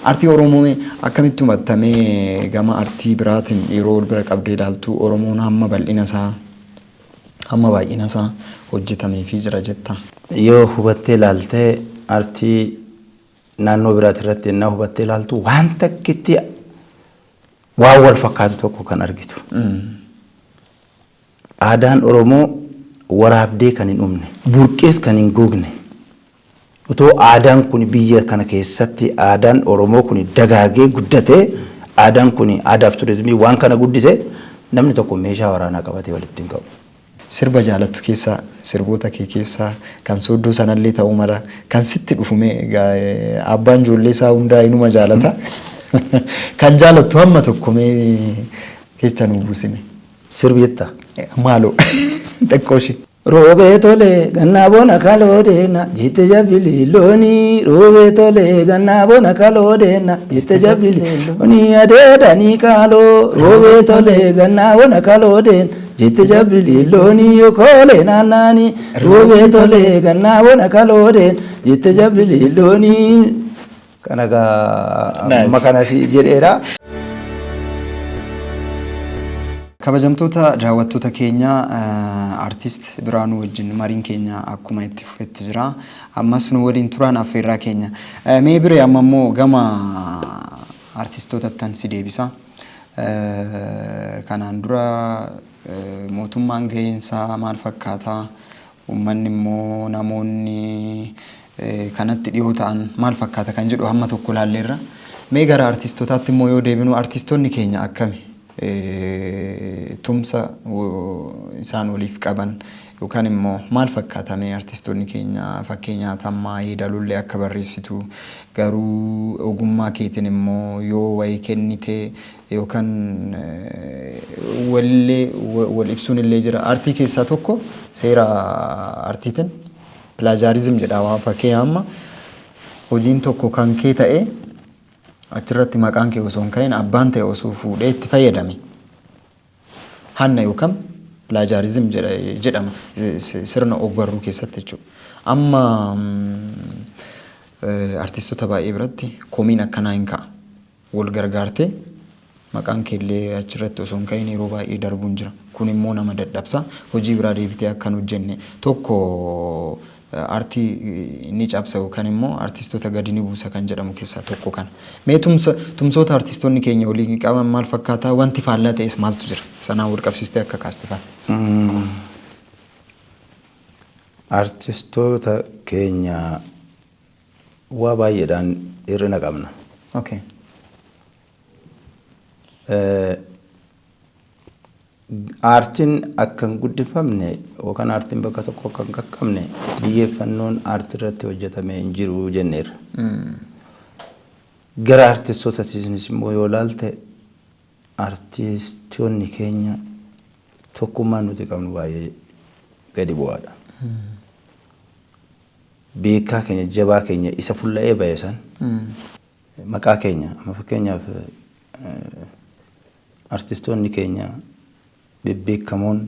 Artii Oromoo akkamitti hubattamee gama artii biraatiin yeroo bira qabdee ilaaltu Oromoon hamma bal'ina isaa hamma baay'ina isaa hojjetamee fi jira jetta. Yoo hubattee ilaaltee artii naannoo biraati irratti innaa hubattee ilaaltu waan takkitti waan wal fakkaatu tokko kan argitu. Aadaan Oromoo waraabdee kan hin dhumne, burqees kan hin gogne. Utoo aadaan kun biyya kana keessatti aadaan Oromoo kun dagaagee guddatee aadaan kun aadaaf turizimii waan kana guddise namni tokko meeshaa waraanaa qabatee walitti hin qabu. Sirba jaalattu keessaa sirboota kee keessaa kan sooddoo sanallee ta'uu mala kan sitti dhufume abbaan ijoollee isaa hundaa inuma jaalata kan jaalattu hamma tokko mee keessa nu buusine. Sirbi jetta maaloo xiqqooshi. Roobee tolee gannaa bona kaloo deena jette jabili loonii roobee tolee gannaa bona kaloo deena jette jabili loonii adeedanii kaloo roobee tolee gannaa bona kaloo deena jette jabili loonii yokoolee naannaanii roobee tolee gannaa bona kaloo deena jette jabili loonii kana gaa amma kana si jedheera. Kabajamtoota daawwattoota keenya artist Biraanuu wajjin mariin keenya akkuma itti fufetti jira. Ammas nu waliin turaan affeerraa keenya. Mee biree amma immoo gama artistootatti si deebisa. Kanaan dura mootummaan gaheensaa maal fakkaata? Uummanni immoo namoonni kanatti dhiyoo ta'an maal fakkaata kan jedhu hamma tokko ilaalleerra. Mee gara artistootaatti immoo yoo deebinu artistoonni keenya akkami? Tumsa isaan waliif qaban yookaan immoo maal fakkaatame artistoonni keenya fakkeenyaaf Tammaa Yeedalullee akka barreessitu garuu ogummaa keetiin immoo yoo wayii kennite yookaan wal ibsuun illee jira. Artii keessaa tokko seera artiitiin plaagaarizim jedhama. Fakkeenyaaf amma hojiin tokko kan kee ta'e achirratti maqaan kee osoo hin kaa'in abbaan ta'e osoo fuudhee itti fayyadame hanna yookaan plaagaarizim jedhama sirna ogbarruu keessatti jechuudha. Amma artistoota baay'ee biratti komiin akkanaa hin ka'a. Wal gargaartee maqaan keellee achirratti osoo hin kaa'in yeroo baay'ee darbuun jira. Kun immoo nama dadhabsa. Hojii biraa deebitee akka hin hojjenne tokko artii ni cabsa yookaan immoo artistoota gadi ni buusa kan jedhamu keessaa tokko kana. Mee tumsoota artistoonni keenya waliin qaban maal fakkaata? Wanti faallaa ta'es maaltu jira? Sanaan wal qabsiistee akka kaastu ta'a. Artistoota keenya waa baay'eedhaan hir'ina qabna. Okay. Aartiin akka hin guddifamne yookaan aartiin bakka tokko akka hin qaqqabne xiyyeeffannoon aartii irratti hojjetamee hin jiru jenneerra. Gara artistootaatiinis immoo yoo ilaalte artistoonni keenya tokkummaan nuti qabnu baay'ee gadi bu'aadha. Beekaa keenya jabaa keenya isa fulla'ee ba'e san maqaa keenya amma fakkeenyaaf artistoonni keenya bebbeekamoon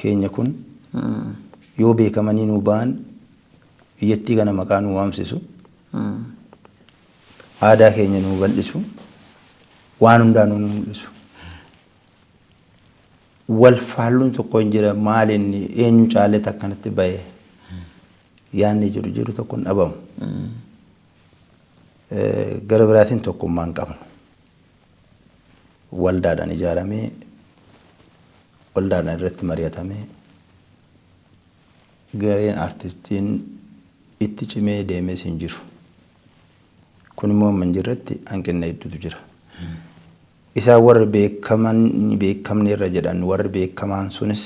keenya kun yoo beekamanii nu ba'an biyyattii kana maqaa nu waamsisu aadaa keenya nu bal'isu waan hundaa nu mul'isu wal faalluun tokko hin jira maaliin eenyu caalee akkanatti ba'e yaanni jiru tokko hin dhabamu gara biraatiin tokkummaa hin qabnu waldaadhaan ijaaramee waldaadhaan irratti mari'atamee gareen artistiin itti cimee deemees hin jiru. Kun immoo amma hin jirretti hanqina hedduutu jira. Isaan warri beekamne irra jedhan warri beekamaan sunis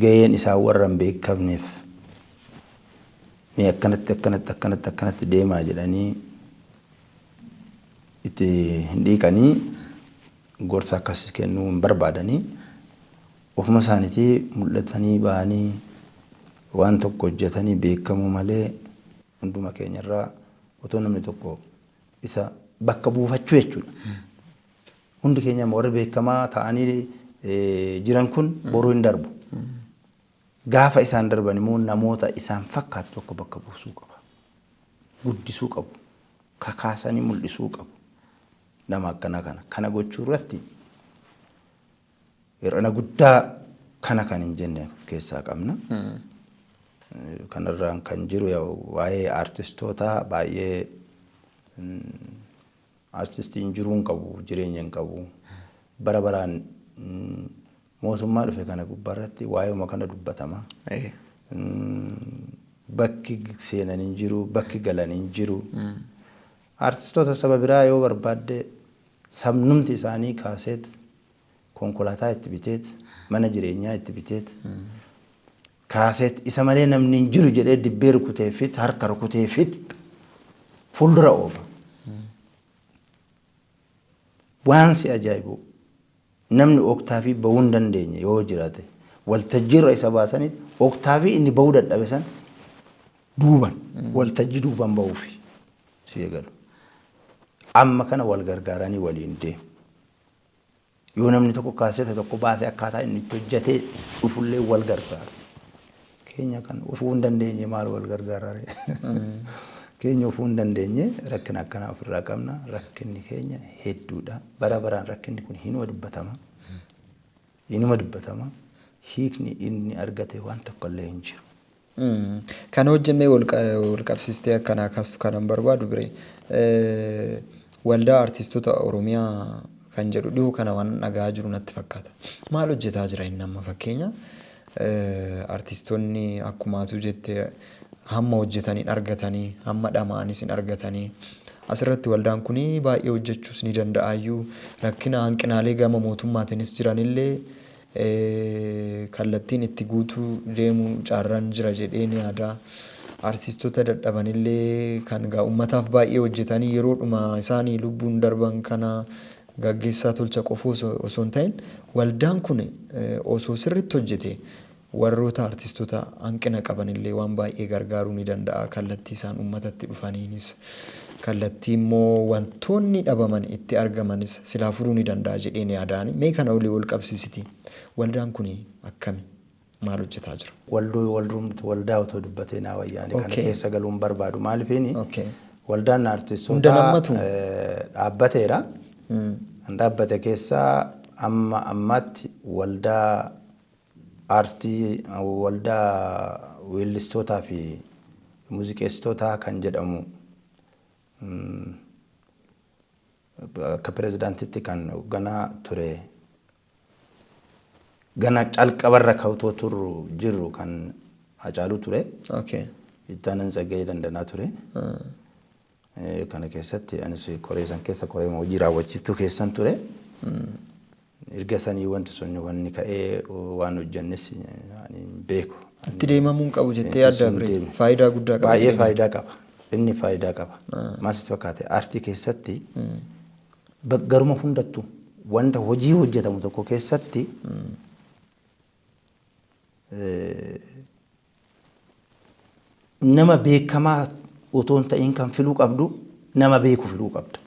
gaheen isaan warra hin beekamneef mee akkanatti deemaa jedhanii itti hin dhiiqanii gorsa akkasii kennuu hin barbaadanii ofuma isaaniitii mul'atanii ba'anii waan tokko hojjetanii beekamuu malee hunduma keenyarraa otoo namni tokko isa bakka buufachuu jechuudha. Hundi keenya warri beekamaa ta'anii jiran kun boruu hin darbu. Gaafa isaan darban immoo namoota isaan fakkaatu tokko bakka buusuu qaba. guddisuu qabu. Kakaasanii mul'isuu qabu. Nama akkana kana gochuu irratti hir'ina guddaa kana kan hin jenne keessaa qabna. Kanarraan kan jiru waa'ee artistoota baay'ee artistiin jiruun qabu jireenya hin qabu. Bara baraan mootummaa dhufe kana gubbaarratti waa'eema kana dubbatama. Bakki seenan hin jiru, bakki galan hin jiru. Artistoota saba biraa yoo barbaadde sabnumti isaanii kaaseet konkolaataa itti biteet mana jireenyaa itti biteet kaaseet isa malee namni hin jiru jedhee dibbee rukuteefit harka rukuteefit fuuldura oofa. Waan si ajaa'ibu namni oktaavii bahuu hin dandeenye yoo jiraate waltajjiirra isa baasaniit oktaavii inni bahuu dadhabe san duuban waltajjii duuban bahuufi si eegalu. Amma kana wal gargaaranii waliin deemu. Yoo namni tokko kaaseeta tokko baasee akkaataa inni itti hojjetee dhufullee wal gargaara. Keenya kan ofuu hin dandeenye maal wal gargaarare. Keenya ofuu hin dandeenye rakkina akkanaa ofirraa qabna. Rakkinni keenya hedduudha. Bara baraan rakkinni kun hinuma dubbatama. Hinuma dubbatama. Hiikni inni argate waan tokkollee hin jiru. Kana hojjennee wal qabsiistee akkanaa kanan barbaadu bire. Waldaa artistoota Oromiyaa kan jedhu dhihoo kana waan dhagaa jiru natti fakkaata. Maal hojjetaa jira inni amma fakkeenya artistoonni akkumaatu jette hamma hojjetanii argatanii hamma dhamaanis hin argatanii asirratti waldaan kun baay'ee hojjechuus ni danda'ayyuu rakkina hanqinaalee gama mootummaatiinis jiranillee kallattiin itti guutuu deemuu caarraan jira jedhee ni yaada. Artistoota dadhabanillee kan gaa ummataaf baay'ee hojjetanii yeroodhuma isaanii lubbuun darban kana gaggeessaa tolcha qofa osoo hin ta'in waldaan kun osoo sirriitti hojjete warroota artistoota hanqina qabanillee waan baay'ee gargaaruu ni danda'a. Kallattii isaan ummatatti dhufaniinis kallattii immoo wantoonni dhabaman itti argamanis silaa furuu ni danda'a jedhee ni yaadaani. Mee kana olii wal qabsiisiti. Waldaan kun akkami? Maal hojjetaa jira? Waldaa otoo dubbatee naa wayyaanii kana keessa galuun barbaadu maaliifini waldaan artistoota dhaabbateera. Dhaabbate keessaa ammatti waldaa aartii waldaa weellistootaa fi muuziqeessitootaa kan jedhamu akka pirezidaantitti kan hoogganaa ture. Gana calqabarra ka'utoo turru jirru kan Hacaaluu ture. Ittaanan Tsaggaayee Dandanaa ture. Kana keessatti anis koree san keessa koree hojii raawwachiiftuu keessan ture. Erga sanii wanti sun wanni ka'ee waan hojjennes beeku. Itti deemamuun qabu jettee yaadda bire faayidaa guddaa qaba. Baay'ee faayidaa qaba. Inni faayidaa qaba. Maal sitti fakkaate aartii keessatti garuma hundattuu wanta hojii hojjetamu tokko keessatti nama beekamaa otoo hin ta'in kan filuu qabdu nama beeku filuu qabda.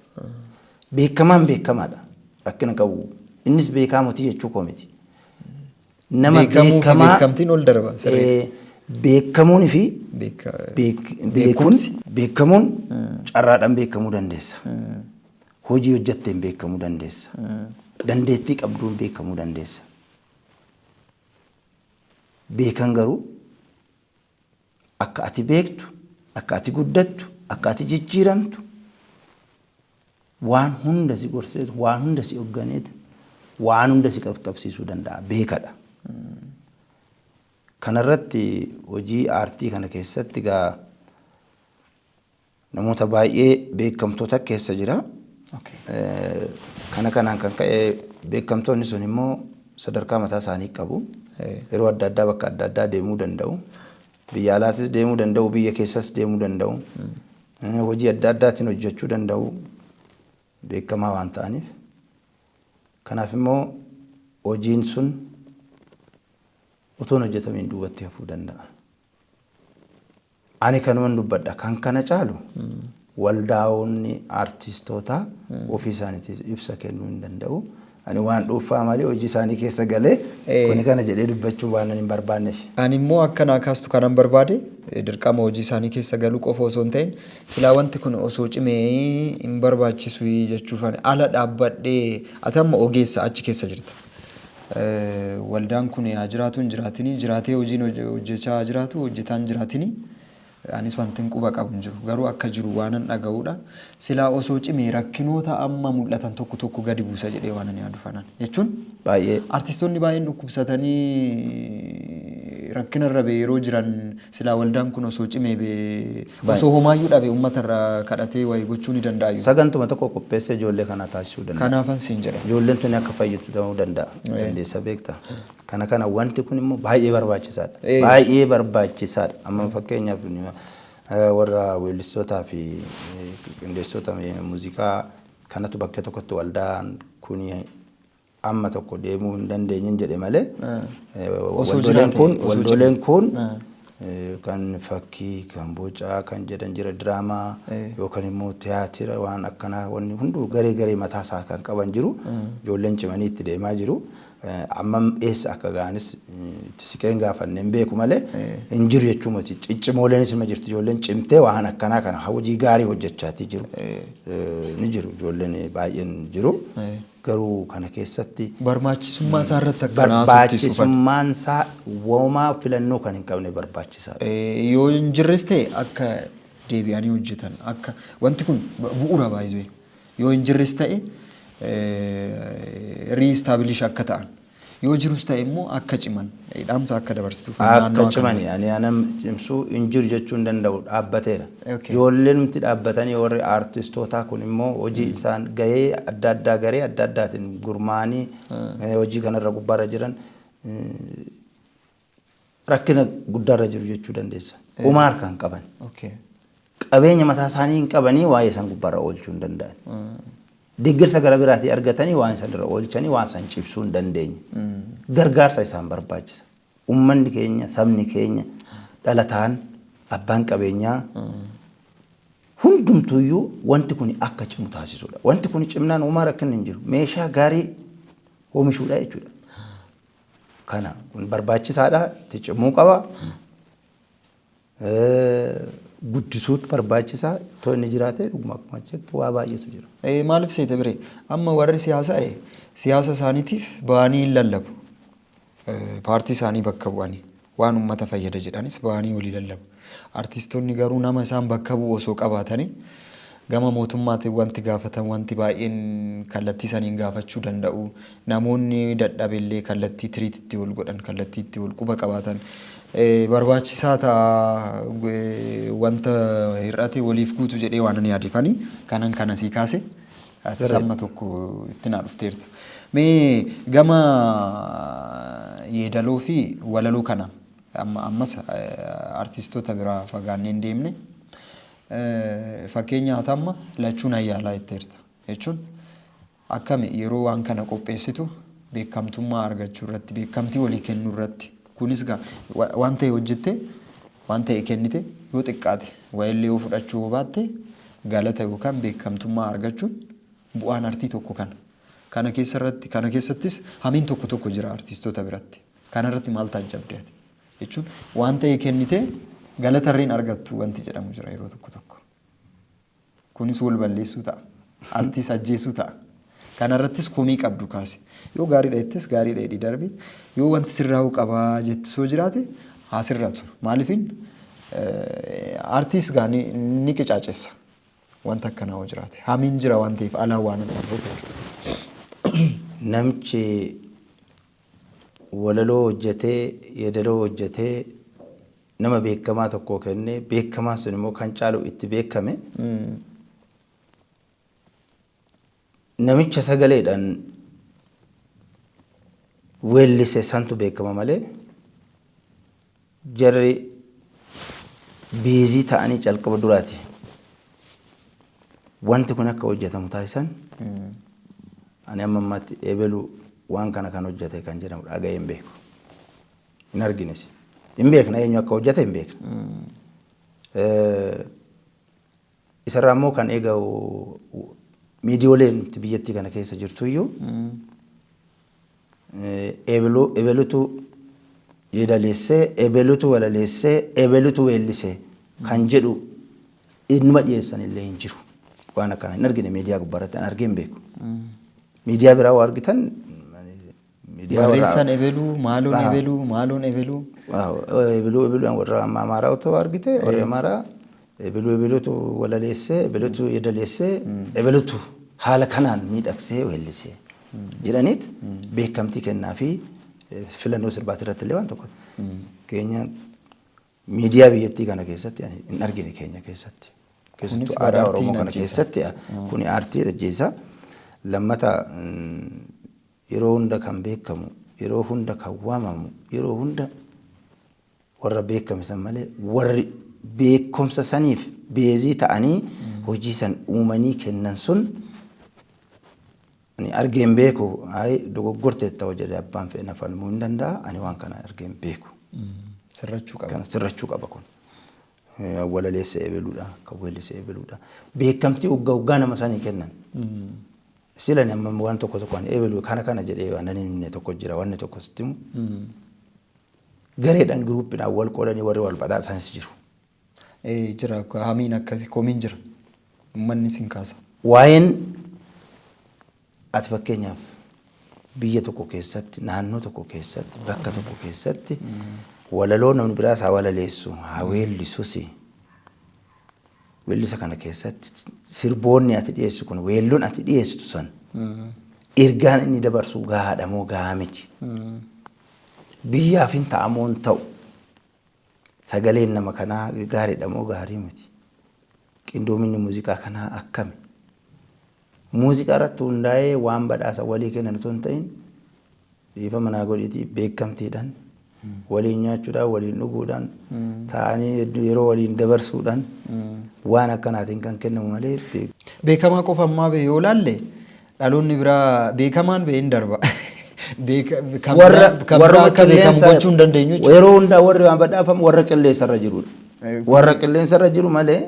Beekamaan beekamaadha. Rakkina qabu. Innis beekaamotii jechuu koo miti. Nama beekamaa beekamtiin ol darba. Beekamuun fi beekamuun carraadhaan beekamuu dandeessa. Hojii hojjetteen beekamuu dandeessa. Dandeettii qabduun beekamuu dandeessa. Beekan garuu akka ati beektu, akka ati guddattu, akka ati jijjiiramtu waan hunda si gorseetu, waan hunda si hoogganeetu, waan hunda si qabsiisuu danda'a beekadha. Kanarratti hojii aartii kana keessatti gaa namoota baay'ee beekamtoota keessa jira. Kana kanaan kan ka'e beekamtoonni sun immoo sadarkaa mataa isaanii qabu. Yeroo adda addaa bakka adda addaa deemuu danda'u. Biyya alaatis deemuu danda'u, biyya keessas deemuu danda'u. Hojii adda addaatiin hojjechuu danda'u. Beekamaa waan ta'aniif. Kanaaf immoo hojiin sun utuun hojjetamiin duubatti hafuu danda'a. Ani kanuman dubbadha. Kan kana caalu waldaa'onni artistoota ofii isaaniitiif ibsa kennuu hin danda'u. ani waan dhuunfaa malee hojii isaanii keessa galee kuni kana jedhee dubbachuu waan hin barbaanneef. Ani immoo akkanaa kaastu kanan barbaade dirqama hojii isaanii keessa galuu qofa osoo hin ta'in silaa wanti kun osoo cimee hin barbaachisu jechuuf ala dhaabbadhee ati amma ogeessa achi keessa jirta. Waldaan kun haa jiraatu hin jiraatini jiraatee hojiin hojjechaa jiraatu hojjetaan jiraatini. Anis wanti quba qabu hin jiru garuu akka jiru waanan dhaga'uudha. Silaa osoo cimee rakkinoota amma mul'atan tokko tokko gadi buusa jedhee waanan yaadu fanan jechuun baay'ee artistoonni baay'een dhukkubsatanii rakkina irra yeroo jiran silaa waldaan kun osoo cimee osoo homaayyuu dhabe uummatarra kadhatee wayii gochuu ni danda'a. Sagantuma tokko qopheessee ijoollee kana taasisuu danda'a. Kanaafan siin jedha. Ijoolleen tuni akka fayyadu ta'uu danda'a. Dandeessa beekta. Kana wanti kun immoo baay'ee barbaachisaadha. Baay'ee barbaachisaadha. Amma fakkeenyaaf warra weellistootaa fi qindeessitoota muuziqaa kanatu bakka tokkotti waldaan kun amma tokko deemuu hin dandeenye jedhe malee waldoleen kun kan fakkii kan bocaa kan jedhan jira diraamaa yookaan immoo tiyaatira waan akkanaa wanni hunduu garee mataa isaa kan qaban jiru ijoolleen cimanii itti deemaa jiru. Amma eessa akka gaanis siqeen gaafanneen beeku malee hin jiru jechuudha. Ciccimooleenis ma jirti ijoolleen cimtee waan akkanaa kana hojii gaarii hojjechaatii jiru. Ni jiru ijoolleen baay'een jiru. Garuu kana keessatti barbaachisummaa isaa irratti barbaachisummaan isaa woomaa filannoo kan hin qabne barbaachisaadha. Yoo hin jirres ta'e akka deebi'anii hojjetan akka wanti kun bu'uura baay'ee yoo hin jirres ta'e re-establish akka ta'an yoo jirus ta'e immoo akka ciman dhaamsa akka dabarsituuf akka cimani ani anam cimsuu hin jiru jechuun danda'u dhaabbateera. Ijoolleen nuti dhaabbatanii warri artistootaa kun immoo hojii isaan gahee adda addaa garee adda addaatiin gurmaanii hojii kanarra gubbaarra jiran rakkina guddaarra jiru jechuu dandeessa. Uumaa harkaan qaban. Qabeenya mataa isaanii hin qabanii waa'ee isaan gubbaarra oolchuu hin danda'an. Deeggarsa gara biraatii argatanii waan isaan irra oolchanii waan isaan cibsuu hin dandeenye. Gargaarsa isaan barbaachisa. Uummanni keenya, sabni keenya, dhalataan, abbaan qabeenyaa hundumtuuyyuu wanti kun akka cimu taasisuudha. Wanti kun cimnaan uumaa rakkinni hin jiru. Meeshaa gaarii oomishuudha jechuudha. Kana kun barbaachisaadha. Itti cimuu qaba. Guddisuutu barbaachisaa too inni jiraate dhuguma akkuma jettu waa baay'eetu jira. Maaliif seeta biree amma warri siyaasaa siyaasa isaaniitiif ba'anii hin lallabu. Paartii isaanii bakka bu'anii waan uummata fayyada jedhanis ba'anii walii lallabu. Artistoonni garuu nama isaan bakka bu'u osoo qabaatanii gama mootummaatiin wanti gaafatan wanti baay'een kallattii saniin gaafachuu danda'u. Namoonni dadhabeellee kallattii tiriititti wal godhan kallattiitti wal quba qabaatan. Barbaachisaa ta'a wanta hir'ate waliif guutu jedhee waan ani yaadifanii kanan kana sii kaase ati amma tokko itti naa dhufteerta. Mee gama yeedaloo fi walaloo kana ammas artistoota biraa fagaannee hin deemne fakkeenya ati amma lachuun ayyaalaa jetteerta jechuun akkami yeroo waan kana qopheessitu beekamtummaa argachuu irratti beekamtii walii kennuu irratti kunis waan ta'e hojjette waan ta'e kennite yoo xiqqaate waa'illee yoo fudhachuu baatte galata yookaan beekamtummaa argachuun bu'aan artii tokko kana keessattis hamiin tokko jira artistoota biratti kanarratti maal taajjabde ati jechuun waan ta'e kennite galatarreen argattu wanti jedhamu jira yeroo tokko kunis wal balleessuu ta'a artiis ajjeesuu ta'a. Kanarrattis komii qabdu kaase yoo gaariidha jettis gaariidha jedhii darbi yoo wanti sirraa'uu qabaa jettu soo jiraate haa sirratu maaliifin artiis gaanii ni qicaacessa wanta akkanaa yoo jiraate hamiin jira waan ta'eef alaa waan hin Namichi walaloo hojjetee yeedaloo hojjetee nama beekamaa tokko kennee beekamaa sun immoo kan caalu itti beekame namicha sagaleedhaan weellise santu beekama malee jarri biizii ta'anii calqaba duraati. Wanti kun akka hojjetamu taasisan ani amma ammatti eebelu waan kana kan hojjete kan jedhamu dhaga'ee hin beeku. Hin argines. Hin beekna eenyu akka hojjete hin beekna. Isarraa immoo kan eegamu miidiyooleen biyyattii kana keessa jirtu iyyuu ebelutu yeedaleessee ebelutu walaleessee ebelutu weellisee kan jedhu innuma dhiyeessan illee hin jiru. Waan akkana hin argine miidiyaa gubbaarratti an argee hin beeku. Miidiyaa biraa waa argitan barreessaan ebeluu maaloon ebeluu ebeluu warra amaaraa otoo argite warra amaaraa ebelutu walaleessee ebelutu yeedaleessee ebelutu haala kanaan miidhagsee weellisee jedhaniit beekamtii kennaa fi filannoo sirbaati irratti illee waan tokko keenya miidiyaa biyyattii kana keessatti hin argine keenya keessatti. Keessattuu aadaa Oromoo kana keessatti kuni aartii dhajjeessaa lammata yeroo hunda kan beekamu yeroo hunda kan waamamu yeroo hunda warra beekame san malee warri beekumsa saniif beezii ta'anii hojii san uumanii kennan sun ani argeen beeku ay dogoggorte ta'u jedhe abbaan fe'na falmuu hin danda'a ani waan kana argeen beeku sirrachuu qaba kun walaleessa ebeluudha kan weellisa ebeluudha beekamtii uggaa nama sanii kennan sila ni amma waan tokko tokkoon ebelu kana jedhee waan inni tokko jira waan tokko sittimu gareedhaan giruuppidhaan wal qoodanii warri wal badhaasanis jiru. Jira hamiin akkasii komiin jira uummanni sin kaasa. Waa'een ati fakkeenyaaf biyya tokko keessatti naannoo tokko keessatti bakka tokko keessatti walaloo namni biraas haa walaleessu haa weellisuusi. Weellisa kana keessatti sirboonni ati dhiyeessu kun weelluun ati dhiyeessitu san ergaan inni dabarsu gahaadha moo gahaa miti. Biyyaaf hin ta'amoon ta'u sagaleen nama kanaa gaariidha moo gaarii miti. Qindoominni muuziqaa kanaa akkami. Muuziqaa irratti hundaa'ee waan badhaasa walii kennan osoo hin ta'in dhiifama naa godhiitii beekamtiidhaan waliin nyaachuudhaan waliin dhuguudhaan ta'anii yeroo waliin dabarsuudhaan waan akkanaatiin kan kennamu malee beekamaa qofa ammaa bee yoo laalle dhaloonni biraa beekamaan bee hin darba. Warra akka beekamu gochuu hin dandeenyu jechuudha. Yeroo hundaa warri waan badhaafamu warra qilleensa irra jirudha. Warra qilleensa irra jiru malee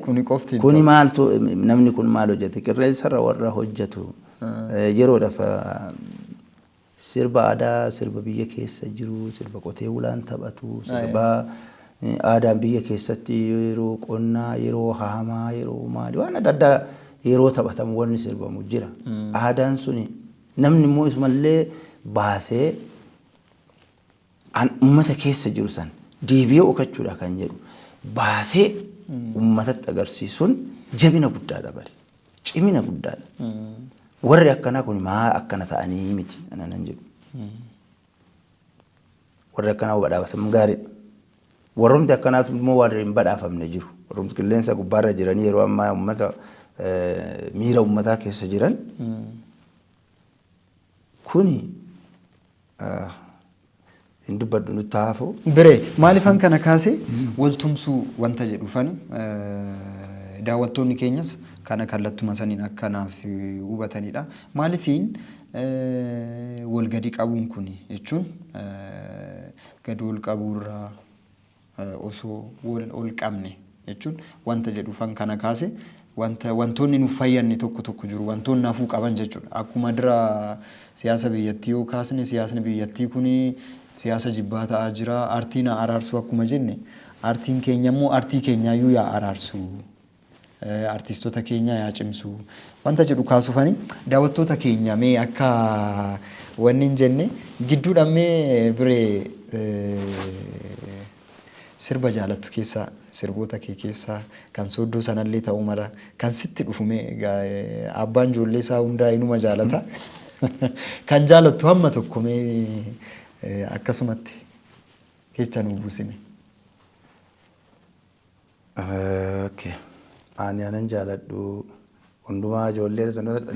kuni maaltu namni kun maal hojjete qilleensa irra warra hojjetu yeroodhaaf sirba aadaa sirba biyya keessa jiru sirba qotee bulaan taphatu sirba aadaan biyya keessatti yeroo qonnaa yeroo haamaa yeroo maali waan adda addaa yeroo taphatamu wanni sirbamu jira. Aadaan suni namni immoo isumallee baasee uummata keessa jiru san deebi'ee okachuudha kan jedhu baasee uummatatti agarsiisuun jabina guddaadha bari cimina guddaadha. Warri akkanaa kun maa akkana ta'anii miti anan jedhu. Warri akkanaa badhaafamuu gaariidha. Warrumti akkanaatu immoo warri hin badhaafamne jiru. Warrumti qilleensa gubbaarra jiranii yeroo ammaa uummata miira uummataa keessa jiran kuni hin dubbadhu nutti haafuu. Biree maaliifan kana kaasee waltumsuu wanta jedhufani daawwattoonni keenyas kana kallattuma saniin akkanaaf hubatanidha. Maaliifiin wal gadi qabuun kun jechuun gadi wal qabuurraa osoo wal ol qabne jechuun wanta jedhufan kana kaase wantoonni nuuf fayyanne tokko jiru wantoonni naafuu qaban jechuudha. Akkuma dura siyaasa biyyattii yoo kaasne siyaasni biyyattii kun siyaasa jibbaa ta'aa jira. Aartiin araarsuu akkuma jenne aartiin keenya immoo aartii keenyaayyuu yaa araarsu. Artistoota keenya yaa cimsu wanta jedhu kaasufani daawwattoota keenya mee akka wanni hin jenne gidduudhaan mee biree sirba jaalattu keessaa sirboota kee keessaa kan sooddoo sanallee ta'uu mala kan sitti dhufu mee abbaan ijoollee isaa hundaa inuma jaalata kan jaalattu hamma tokko mee akkasumatti keessa nu buusime. Okay. Ani anan jaaladhu hundumaa ijoollee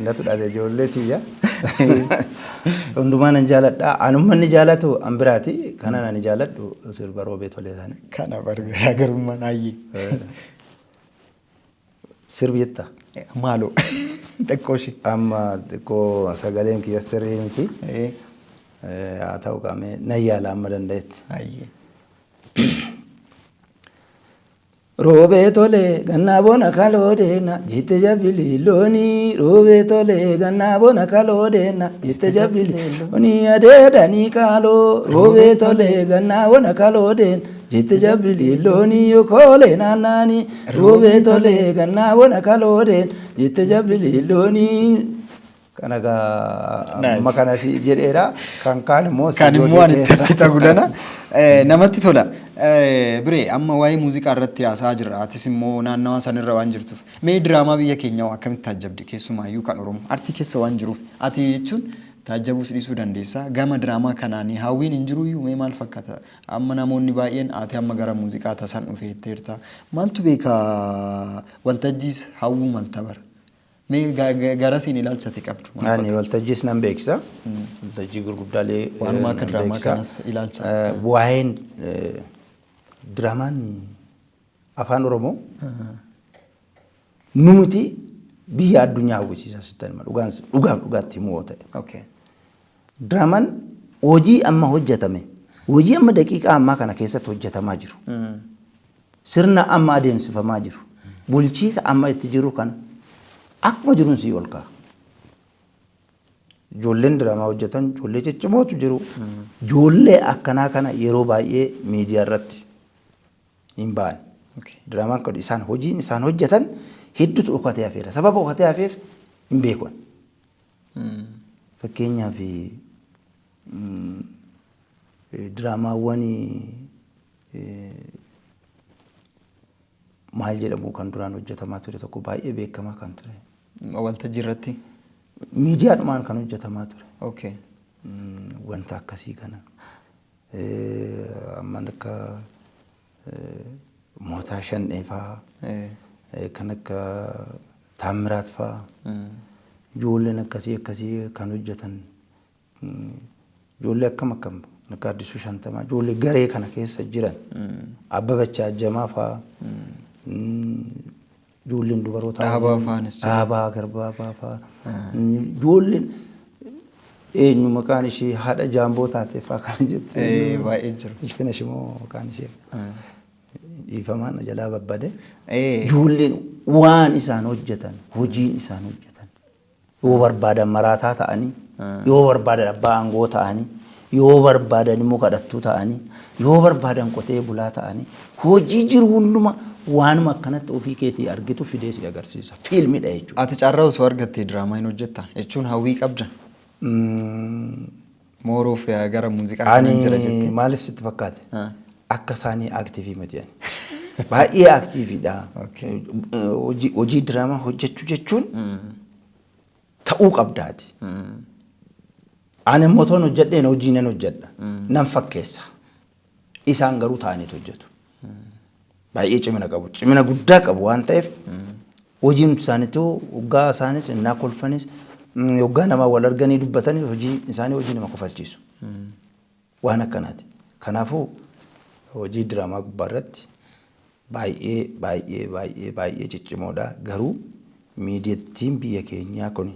natu dhale ijoollee tiyya hundumaa nan jaaladha anummanni jaalatu an biraati kana nan jaaladhu sirba roobee tolee sana kana barbaada garummaan ayyee sirbi jetta maaloo xiqqooshi amma xiqqoo sagaleen kiyya sirrii miti haa ta'u qaamee nan yaala amma danda'etti ayyee roobee tolee gannaa bona kaloo deena jette jabili loonii roobee tolee gannaa bona kaloo deena jette jabili loonii adeedanii kaaloo roobee tolee gannaa bona kaloo deena jette jabili loonii yokoolee naannaanii roobee tolee gannaa bona kaloo deena jette jabili loonii. Kanaga makanasi jedheera kan kaan immoo ani itti gudana namatti tola bire amma waa'ee muuziqaa irratti haasaa jirra atis immoo naannawaa sanirra waan jirtuuf mee diraamaa biyya keenyaa akkamitti taajjabde keessumaayyuu kan Oromoo artii keessa waan jiruuf ati jechuun taajjabuus dhiisuu dandeessa gama diraamaa kanaanii hawwiin hin jiruyyuu mee maal fakkaata amma namoonni baay'een ati amma gara muuziqaa tasan dhufeetteerta maaltu beeka waltajjiis hawwuu malta bara mee gara siin ilaalchate qabdu ani waltajjiis nan beeksa waltajjii gurguddaalee waanuma akka diraamaa kanas ilaalcha waa'een diraamaan afaan Oromoo nuti biyya addunyaa hawwisiisa sittan dhugaatti immoo ta'e okay diraamaan hojii amma hojjetame hojii amma daqiiqaa ammaa kana keessatti hojjetamaa jiru sirna amma adeemsifamaa jiru bulchiisa amma itti jiru kana akkuma jiruun si olkaa ijoolleen diraamaa hojjetan ijoollee ciccimootu jiru ijoollee akkanaa kana yeroo baay'ee miidiyaa irratti hin ba'an diraamaan kun isaan hojiin isaan hojjetan hedduutu dhokatee hafeera sababa dhokatee hafeef hin beekon fakkeenyaaf diraamaawwan maal jedhamu kan duraan hojjetamaa ture tokko baay'ee beekamaa kan ture waltajjii irratti miidiyaadhumaan kan hojjetamaa ture okay wanta akkasii kana amma akka mootaa shan'ee fa'aa kan akka taamiraat fa'aa ijoolleen akkasii kan hojjetan ijoollee akkam akka addisuu shantamaa ijoollee garee kana keessa jiran Abbabachaa Ajjamaa fa'aa ijoolleen dubaroota Dhaabaa Garbaa fa'aa ijoolleen eenyu maqaan ishee haadha jaamboo taatee fa'aa kan jettee baay'ee jiru ilfina shimoo maqaan ishee dhiifamaan jalaa babbade ijoolleen waan isaan hojjetan hojiin isaan hojjetan yoo barbaadan maraataa ta'anii yoo barbaadan abbaa aangoo ta'anii yoo barbaadan immoo kadhattuu ta'anii yoo barbaadan qotee bulaa ta'anii hojii jiru hunduma waanuma akkanatti ofii keetii argitu fidee si agarsiisa fiilmiidha jechuudha. Ati carraa osoo argattee diraamaa hin hojjetta jechuun hawwii qabda. Mooroof gara muuziqaa kana jira jettee. Ani maaliif sitti fakkaate? Akka isaanii aktiivii miti ani. Baay'ee aktiiviidha. Hojii diraamaa hojjechuu jechuun ta'uu qabdaati. Ani immoo toon hojjedheen hojii nan hojjedha. Nan fakkeessa. Isaan garuu ta'anii hojjetu. Baay'ee cimina qabu. Cimina guddaa qabu waan ta'eef hojiin isaaniitu waggaa isaanis innaa kolfanis waggaa namaa wal arganii dubbatanis hojii isaanii hojii nama kofalchiisu. Waan akkanaati. Kanaafuu hojii diraamaa gubbaa irratti baay'ee ciccimoodha. Garuu miidiyattiin biyya keenyaa kun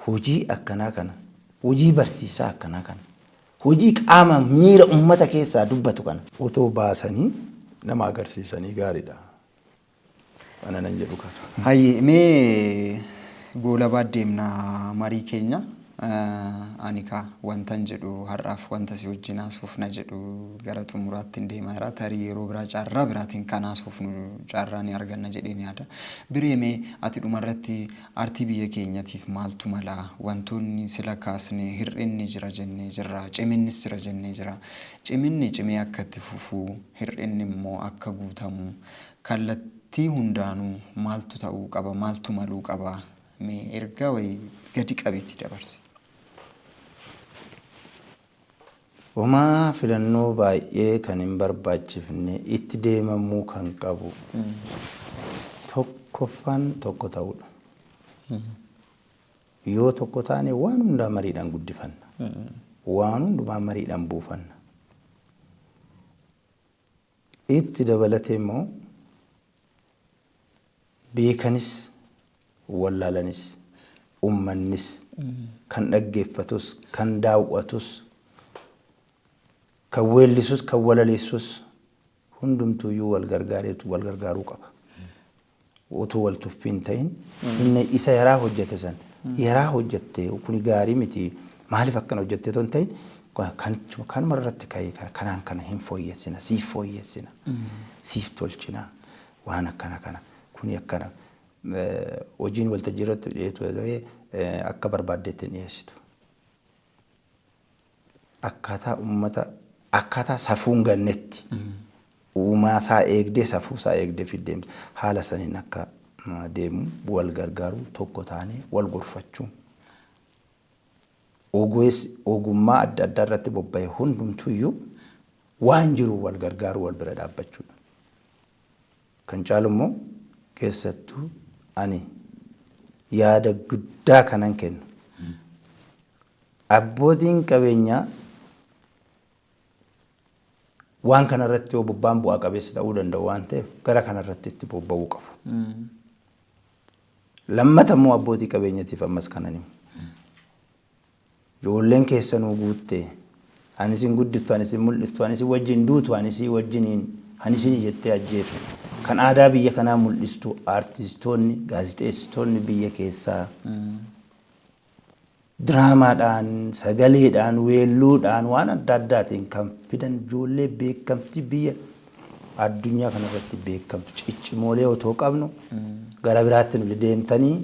hojii akkanaa kana hojii barsiisaa akkanaa kana hojii qaama miira ummata keessaa dubbatu kana otoo baasanii nama agarsiisanii gaariidha. Ana nan jedhu kana. Hayyi mee goolabaa deemna marii keenya ani ka wantan jedhu har'aaf wanta si wajjin haasofna jedhu gara xumuraatti deemaa jira tarii yeroo biraa carraa biraatiin kan haasofnu carraa ni arganna jedheen yaada. Biree mee ati dhumarratti artii biyya keenyatiif maaltu mala wantoonni sila kaasne hir'inni jira jennee jirra ciminnis jira jennee jira ciminni cimee akka itti fufuu hir'inni immoo akka guutamu kallattii hundaanuu maaltu ta'uu qaba maaltu maluu qaba mee erga way gadi qabeetti dabarsi. Homaa filannoo baay'ee kan hin barbaachifne itti deemamuu kan qabu tokkoffaan tokko ta'uudha. Yoo tokko taane waan hundaa mariidhaan guddifanna. Waan hundumaa mariidhaan buufanna. Itti dabalatee immoo beekanis wallaalanis ummannis kan dhaggeeffatus kan daawwatus kan weellisus kan walaleessus hundumtuyyuu wal gargaaruu qaba. Utuu wal tuffiin ta'in inni isa yaraa hojjete san yaraa hojjette kun gaarii miti maaliif akkana hojjette ton ta'in kan marratti ka'ee kanaan kana hin fooyyessina siif fooyyessina siif tolchina waan akkana kuni akkana hojiin waltajjii irratti dhiyeetu akka barbaaddeetti dhiyeessitu. Akkaataa safuun gannetti uumaa isaa eegdee safuu isaa eegdee fiddeemti haala saniin akka deemu wal gargaaruu tokko taanee wal gorfachuu ogummaa adda addaa irratti bobba'e hundumtuyyuu waan jiru wal gargaaruu wal bira dhaabbachuudha. Kan caalu immoo keessattuu ani yaada guddaa kanan kennu abbootiin qabeenyaa waan kana irratti yoo bobba'an bu'aa qabeessa ta'uu danda'u waan ta'eef gara kana irratti itti bobba'uu qabu. Lammata immoo abbootii qabeenyatiif ammas kanan himu. Ijoolleen keessanuu guuttee ani isin guddiftu ani isin mul'iftu ani isin wajjin duutu ani isin wajjiniin ani isin jettee ajjeefu kan aadaa biyya kanaa mul'istu aartistoonni gaazixeessitoonni biyya keessaa diraamaadhaan sagaleedhaan weelluudhaan waan adda addaatiin kan fidan ijoollee beekamtii biyya addunyaa kanarratti beekamtu ciccimoolee otoo qabnu gara biraatti nu deemtanii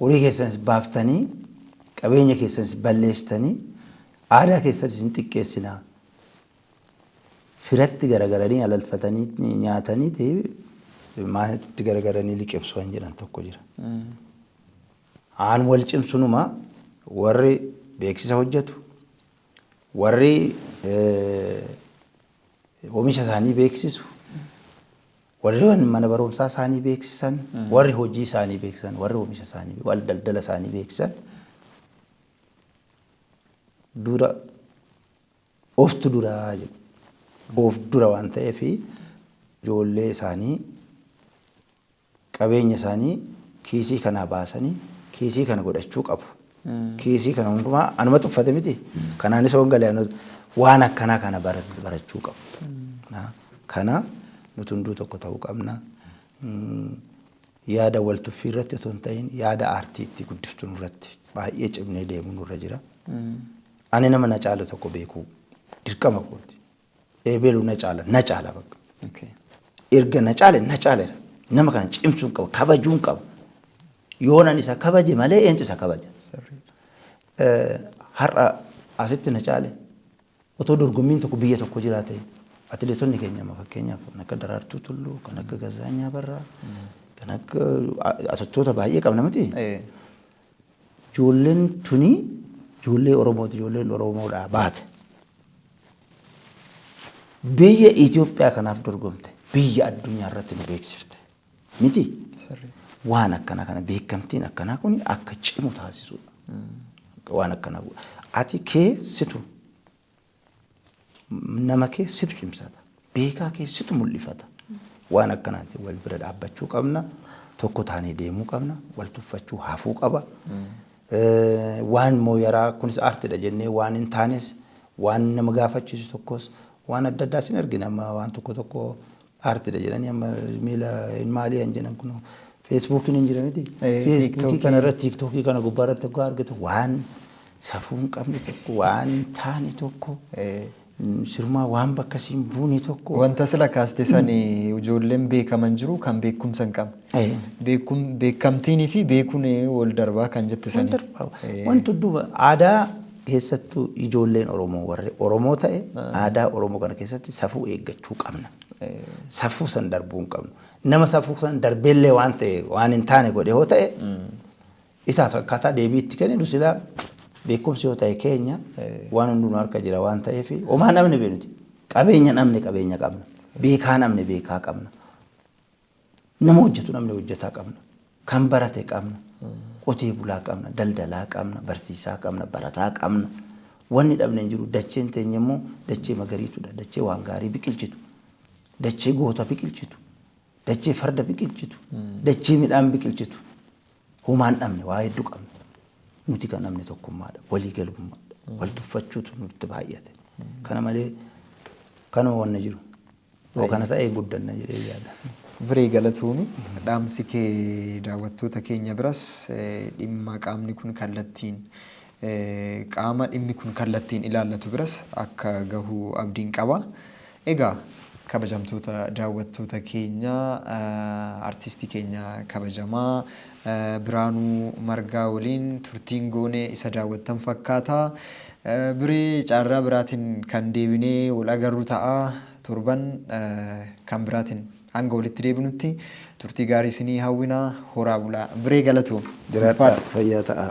horii keessanis baaftanii qabeenya keessanis balleessitanii aadaa keessanis hin xiqqeessinaa firatti garagaranii alalfatanii nyaatanii ta'e maatitti garagaranii liqeebsu waan jedhan tokko jira. Aan wal cimsunuma warri beeksisa hojjetu warri oomisha isaanii beeksisu warri mana barumsaa isaanii beeksisan warri hojii isaanii beeksisan warri oomisha isaanii wal daldala isaanii beeksisan dura oftu duraa jedhu of dura waan ta'eef ijoollee isaanii qabeenya isaanii kiisii kanaa baasanii kiisii kana godhachuu qabu. Kiisii kana hundumaa anuma tuffate miti. Kanaanis hongalee waan akkanaa kana barachuu qabu. Kana nuti hunduu tokko ta'uu qabna. Yaada wal tuffii irratti otoo hin ta'in yaada aartiitti guddiftuu irratti baay'ee cimnee deemuu nurra jira. Ani nama na caala tokko beekuu dirqama kooti. Eebelu na caala bakka. Erga na caale nama kana cimsuun qaba kabajuun qaba. Yoonaan isa kabaje malee eenyu isa kabaja. Har'a asitti na caale otoo dorgommiin tokko biyya tokko jiraate atileetonni keenya fakkeenyaaf kan akka Daraartuu Tulluu kan akka Gazaanyaa Barraa kan akka atileetota baay'ee qabna miti. Ijoolleen tuni ijoollee Oromooti ijoolleen Oromoodhaa baate. Biyya Itoophiyaa kanaaf dorgomte biyya addunyaa irratti nu beeksifte miti. Waan akkana kana beekamtiin akkanaa kun akka cimu taasisuudha. Waan akkanaa ati kee situ nama kee situ cimsata beekaa kee situ mul'ifata waan akkanaatti wal bira dhaabbachuu qabna tokko taanee deemuu qabna wal tuffachuu hafuu qaba. Waan mooyaraa kunis aartiidha jennee waan hin taanes waan nama gaafachiisu tokkos waan adda addaa sin argina amma waan tokko aartiidha jedhanii amma miila maalii hin jedhan kun Facebookiin hin jira miti. Facebookii kana irratti TikTokii kana gubbaa irratti akka argitu waan safuu hin qabne tokko waan hin taane tokko sirmaa waan bakka siin buune tokko. Wanta sila kaaste sanii ijoolleen beekaman jiru kan beekumsa hin qabne. Beekamtiinii fi beekuun wal darbaa kan jette sanii. Wanti duuba aadaa keessattuu ijoolleen Oromoo warri Oromoo ta'e aadaa Oromoo kana keessatti safuu eeggachuu qabna. Safuu san darbuu hin qabnu. Nama safuu san darbeellee waan ta'e waan hin taane godhe yoo ta'e isaaf akkaataa deebiitti kennu sila beekumsi yoo ta'e keenya waan hunduu harka jira waan ta'eef homaa namni beeknuti qabeenya namni qabeenya qabna beekaa namni beekaa qabna nama hojjetu namni hojjetaa qabna kan barate qabna qotee bulaa qabna daldalaa qabna barsiisaa qabna barataa qabna wanni dhabne hin jiru dacheen teenya immoo dachee magariitudha dachee waan gaarii biqilchitu dachee goota biqilchitu dachee farda biqilchitu dachee midhaan biqilchitu homaan dhabne waa hedduu qabna nuti kan namni tokkummaadha walii galummaadha wal tuffachuutu nutti baay'ate kana malee kanuma wanna jiru yoo kana ta'e guddanna jedhee yaada. Biree galatuuni dhaamsi kee daawwattoota keenya biras dhimma qaamni kun kallattiin qaama dhimmi kun kallattiin ilaallatu biras akka gahu abdiin qaba. Egaa kabajamtoota daawwattoota keenya artistii keenya kabajamaa Biraanuu Margaa waliin turtiin goonee isa daawwattan fakkaata. Biree caarraa biraatiin kan deebinee wal agarru ta'a. Torban kan biraatiin hanga walitti deebinutti turtii gaarii isinii hawwina. Horaa bulaa. Biree galatu. Jiraadhaa fayyaa ta'a.